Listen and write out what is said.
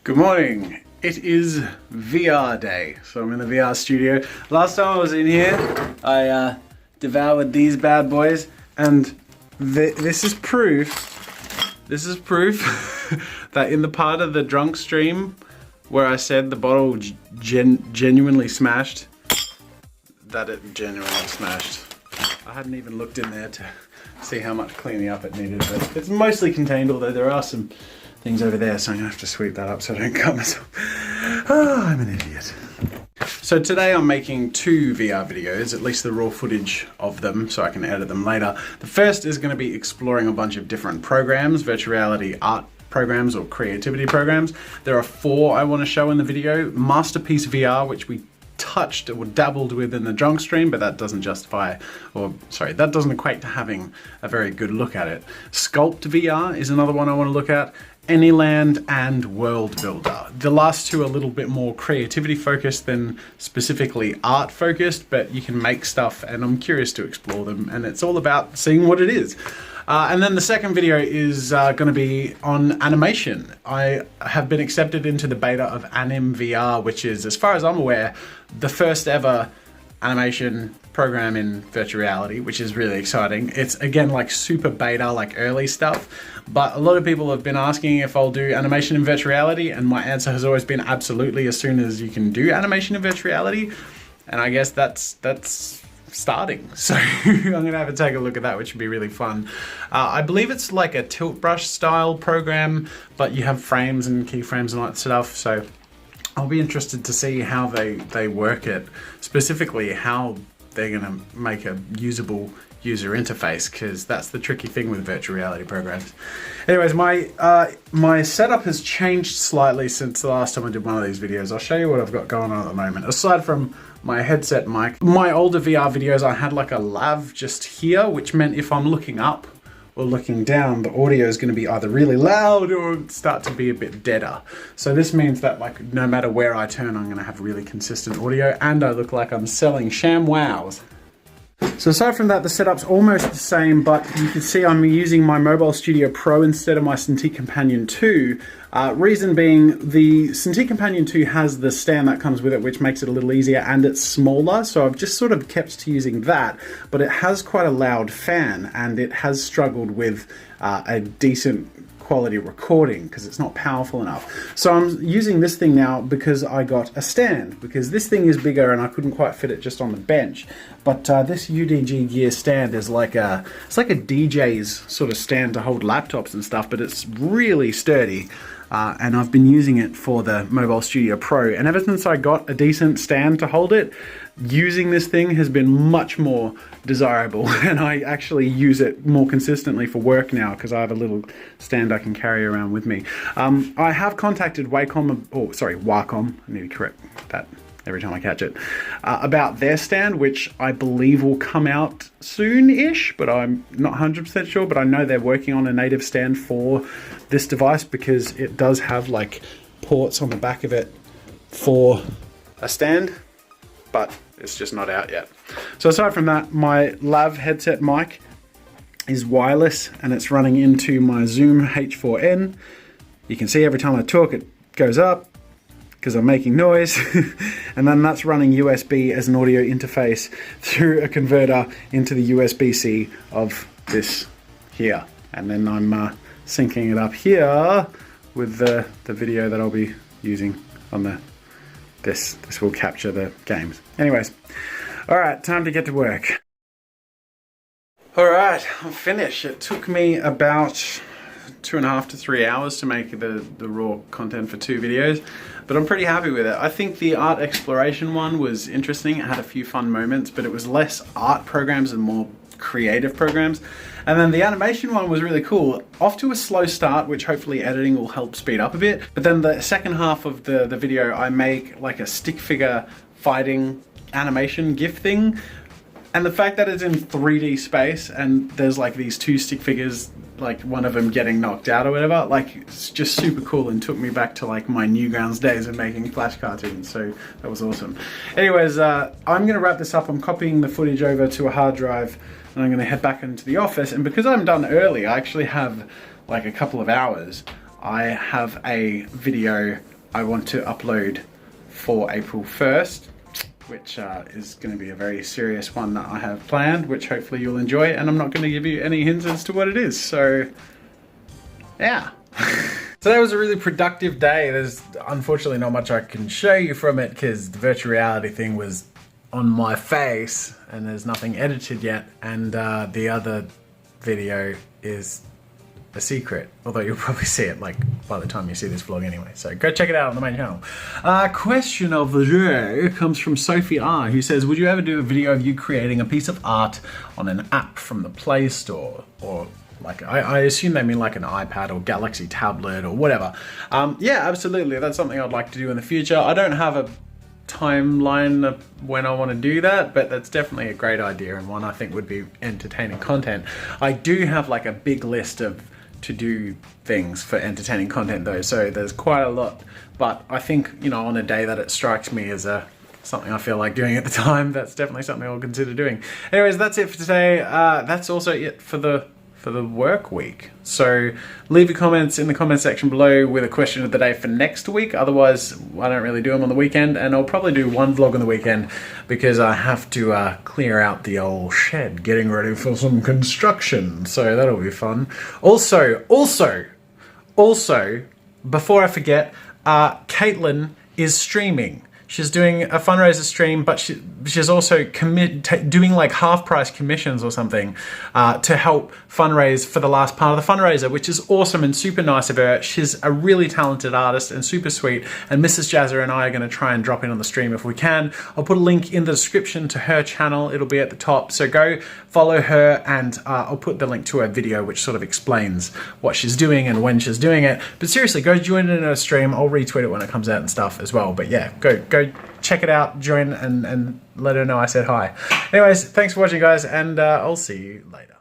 Good morning. It is VR day, so I'm in the VR studio. Last time I was in here, I devoured these bad boys, and this is proof. This is proof that in the part of the drunk stream where I said the bottle genuinely smashed, that it genuinely smashed. I hadn't even looked in there to see how much cleaning up it needed, but it's mostly contained, although there are some things over there, so I'm gonna have to sweep that up so I don't cut myself. Oh, I'm an idiot. So today I'm making two VR videos, at least the raw footage of them, so I can edit them later. The first is gonna be exploring a bunch of different programs, virtual reality art programs or creativity programs. There are 4 I wanna show in the video. Masterpiece VR, which we touched or dabbled with in the drunk stream, but that doesn't justify, or sorry, that doesn't equate to having a very good look at it. Sculpt VR is another one I want to look at. Anyland and World Builder. The last two are a little bit more creativity focused than specifically art focused, but you can make stuff and I'm curious to explore them, and it's all about seeing what it is. And then the second video is going to be on animation. I have been accepted into the beta of Anim VR, which is, as far as I'm aware, the first ever animation program in virtual reality, which is really exciting. It's again like super beta, like early stuff, but a lot of people have been asking if I'll do animation in virtual reality, and my answer has always been absolutely, as soon as you can do animation in virtual reality. And I guess that's starting. So I'm gonna have to take a look at that, which would be really fun. I believe it's like a tilt brush style program, but you have frames and keyframes and all that stuff. So I'll be interested to see how they work it, specifically how they're gonna make a usable user interface, because that's the tricky thing with virtual reality programs. Anyways, my setup has changed slightly since the last time I did one of these videos. I'll show you what I've got going on at the moment. Aside from my headset mic, my older VR videos, I had like a lav just here, which meant if I'm looking up or looking down, the audio is going to be either really loud or start to be a bit deader. So this means that like no matter where I turn, I'm going to have really consistent audio, and I look like I'm selling sham wows. So aside from that, the setup's almost the same, but you can see I'm using my Mobile Studio Pro instead of my Cintiq Companion 2. Reason being, the Cintiq Companion 2 has the stand that comes with it, which makes it a little easier, and it's smaller, so I've just sort of kept to using that, but it has quite a loud fan, and it has struggled with a decent quality recording because it's not powerful enough. So I'm using this thing now because I got a stand, because this thing is bigger and I couldn't quite fit it just on the bench. But this UDG Gear stand is like it's like a DJ's sort of stand to hold laptops and stuff, but it's really sturdy. And I've been using it for the Mobile Studio Pro, and ever since I got a decent stand to hold it, using this thing has been much more desirable, and I actually use it more consistently for work now because I have a little stand I can carry around with me. I have contacted Wacom, Wacom, I need to correct that every time I catch it, about their stand, which I believe will come out soon-ish, but I'm not 100% sure, but I know they're working on a native stand for this device because it does have like ports on the back of it for a stand, but it's just not out yet. So aside from that, my lav headset mic is wireless and it's running into my Zoom H4n. You can see every time I talk it goes up because I'm making noise, and then that's running USB as an audio interface through a converter into the USB-C of this here, and then I'm syncing it up here with the video that I'll be using on this will capture the games. Anyways, all right, time to get to work. All right, I'm finished. It took me about 2.5 to 3 hours to make the raw content for 2 videos, but I'm pretty happy with it. I think the art exploration one was interesting. It had a few fun moments, but it was less art programs and more creative programs. And then the animation one was really cool. Off to a slow start, which hopefully editing will help speed up a bit. But then the second half of the video, I make like a stick figure fighting animation GIF thing. And the fact that it's in 3D space and there's like these 2 stick figures, like one of them getting knocked out or whatever, like it's just super cool and took me back to like my Newgrounds days of making Flash cartoons, so that was awesome. Anyways, I'm gonna wrap this up. I'm copying the footage over to a hard drive and I'm gonna head back into the office, and because I'm done early, I actually have like a couple of hours. I have a video I want to upload for April 1st, which is going to be a very serious one that I have planned, which hopefully you'll enjoy, and I'm not going to give you any hints as to what it is, so yeah. Today was a really productive day. There's unfortunately not much I can show you from it because the virtual reality thing was on my face and there's nothing edited yet, and the other video is a secret, although you'll probably see it like by the time you see this vlog anyway, so go check it out on the main channel. Question of the day comes from Sophie R, who says, would you ever do a video of you creating a piece of art on an app from the Play Store? Or like, I assume they mean like an iPad or Galaxy tablet or whatever. Yeah, absolutely, that's something I'd like to do in the future. I don't have a timeline of when I want to do that, but that's definitely a great idea and one I think would be entertaining content. I do have like a big list of to-do things for entertaining content though, so there's quite a lot, but I think, you know, on a day that it strikes me as something I feel like doing at the time, that's definitely something I'll consider doing. Anyways, that's it for today. That's also it for the work week. So leave your comments in the comment section below with a question of the day for next week. Otherwise, I don't really do them on the weekend, and I'll probably do one vlog on the weekend because I have to clear out the old shed, getting ready for some construction. So that'll be fun. Also, before I forget, Caitlin is streaming. She's doing a fundraiser stream, but she's also doing like half-price commissions or something to help fundraise for the last part of the fundraiser, which is awesome and super nice of her. She's a really talented artist and super sweet, and Mrs. Jazza and I are going to try and drop in on the stream if we can. I'll put a link in the description to her channel. It'll be at the top, so go follow her, and I'll put the link to her video which sort of explains what she's doing and when she's doing it. But seriously, go join in her stream. I'll retweet it when it comes out and stuff as well. But yeah, go check it out, join, and let her know I said hi. Anyways, thanks for watching, guys, and I'll see you later.